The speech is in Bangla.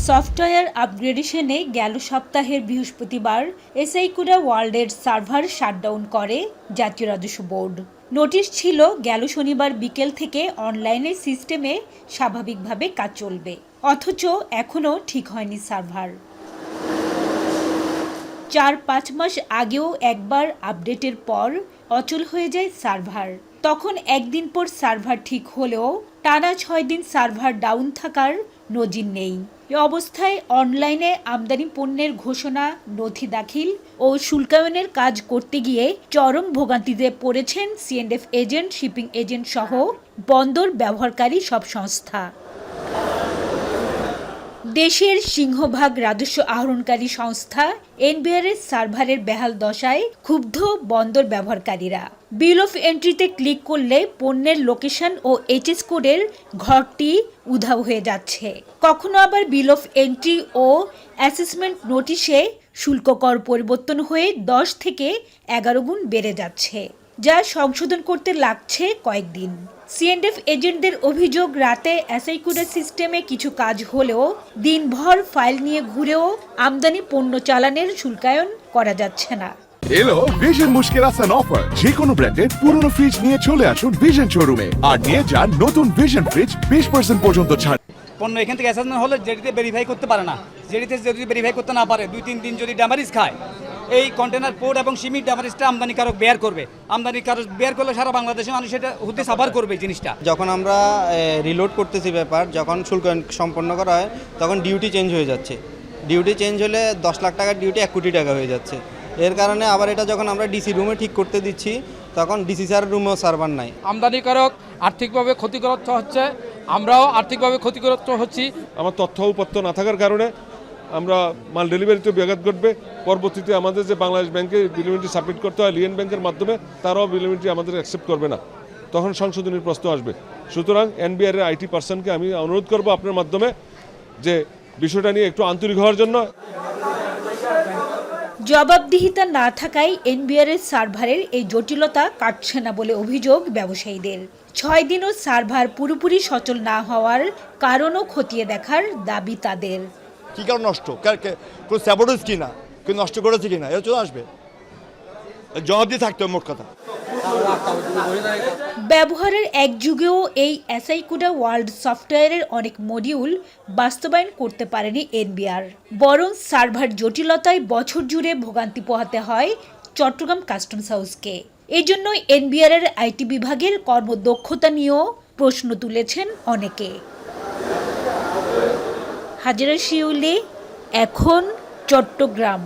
সফটওয়্যার আপগ্রেডেশনে গেল সপ্তাহের বৃহস্পতিবার এসআইকুড়া ওয়ার্ল্ডের সার্ভার শাটডাউন করে জাতীয় রাজস্ব বোর্ড। নোটিশ ছিল গেল শনিবার বিকেল থেকে অনলাইনে সিস্টেমে স্বাভাবিকভাবে কাজ চলবে, অথচ এখনও ঠিক হয়নি সার্ভার। 4-5 মাস আগেও একবার আপডেটের পর অচল হয়ে যায় সার্ভার। তখন একদিন পর সার্ভার ঠিক হলেও টানা 6 দিন সার্ভার ডাউন থাকার নজির নেই। এ অবস্থায় অনলাইনে আমদানি পণ্যের ঘোষণা, নথি দাখিল ও শুল্কায়নের কাজ করতে গিয়ে চরম ভোগান্তিতে পড়েছেন সিএন্ডএফ এজেন্ট, শিপিং এজেন্ট সহ বন্দর ব্যবহারকারী সব সংস্থা। দেশের সিংহভাগ রাজস্ব আহরণকারী সংস্থা এনবিআরের সার্ভারের বেহাল দশায় ক্ষুব্ধ বন্দর ব্যবহারকারীরা। বিল অফ এন্ট্রিতে ক্লিক করলে পণ্যের লোকেশন ও এইচএস কোডের ঘরটি উধাও হয়ে যাচ্ছে। কখনো আবার বিল অফ এন্ট্রি ও অ্যাসেসমেন্ট নোটিশে শুল্ক কর পরিবর্তন হয়ে 10 থেকে 11 গুণ বেড়ে যাচ্ছে, যা সংশোধন করতে লাগছে কয়েকদিন। সিএন্ডএফ এজেন্টদের অভিযোগ, রাতে এসআইকুড়া সিস্টেমে কিছু কাজ হলেও দিনভর ফাইল নিয়ে ঘুরেও আমদানি পণ্য চালানের শুল্কায়ন করা যাচ্ছে না। এলো ভিশন মুশকিল আসান অফার। যে কোনো ব্র্যান্ডের পুরনো ফ্রিজ নিয়ে চলে আসুন ভিশন শোরুমে আর নিয়ে যান নতুন ভিশন ফ্রিজ 20% পর্যন্ত ছাড়। পণ্য এখান থেকে অ্যাসেসমেন্ট হলে যেটিতে ভেরিফাই করতে পারে না, যেটিতে যদি ভেরিফাই করতে না পারে 2-3 দিন যদি ড্যামারিজ খায়, এই কন্টেনার পোর্ট এবং সিমিট ড্যামারিজটা আমদানিকারক বেয়ার করবে। আমদানিকারক বেয়ার করলে সারা বাংলাদেশের মানুষ এটা হতে সাফার করবে এই জিনিসটা। যখন আমরা রিলোড করতেছি ব্যাপার, যখন শুল্ক সম্পন্ন করা হয় তখন ডিউটি চেঞ্জ হয়ে যাচ্ছে। ডিউটি চেঞ্জ হলে 10 লাখ টাকার ডিউটি 1 কোটি টাকা হয়ে যাচ্ছে। এর কারণে আবার এটা যখন আমরা ডিসি রুমে ঠিক করতে দিচ্ছি তখন ডিসি স্যার রুমেও সার্ভার নাই। আমদানিকারক আর্থিকভাবে ক্ষতিগ্রস্ত হচ্ছে, আমরাও আর্থিকভাবে ক্ষতিগ্রস্ত হচ্ছি। আমার তথ্য উপাত্ত না থাকার কারণে আমরা মাল ডেলিভারিতে ব্যাঘাত ঘটবে। পরবর্তীতে আমাদের যে বাংলাদেশ ব্যাংকে বিলিমিটি সাবমিট করতে হয় লিয়েন ব্যাংকের মাধ্যমে, তারাও বিলিমিটি আমাদের অ্যাকসেপ্ট করবে না, তখন সংশোধনের প্রশ্ন আসবে। সুতরাং এনবিআর এর আইটি পার্সনকে আমি অনুরোধ করব আপনার মাধ্যমে যে বিষয়টা নিয়ে একটু আন্তরিক হওয়ার জন্য। জবাবদিহিতা না থাকায় এনবিআরের সার্ভারের এই জটিলতা কাটছে না বলে অভিযোগ ব্যবসায়ীদের। 6 দিনও সার্ভার পুরোপুরি সচল না হওয়ার কারণও খতিয়ে দেখার দাবি তাদের। কী কারণ নষ্ট, কোনো স্যাবোটেজ কিনা, কেউ নষ্ট করেছে কিনা, এরা চলে আসবে, জবাব দিয়ে থাকতে হবে মোট কথা। ব্যবহারের এক যুগেও এই এসআইকুড়া ওয়ার্ল্ড সফটওয়্যারের অনেক মডিউল বাস্তবায়ন করতে পারেনি এনবিআর, বরং সার্ভার জটিলতায় বছর জুড়ে ভোগান্তি পোহাতে হয় চট্টগ্রাম কাস্টমস হাউসকে। এই জন্যই এনবিআরের আইটি বিভাগের কর্মদক্ষতা নিয়েও প্রশ্ন তুলেছেন অনেকে। হাজেরা শিউলি, এখন চট্টগ্রাম।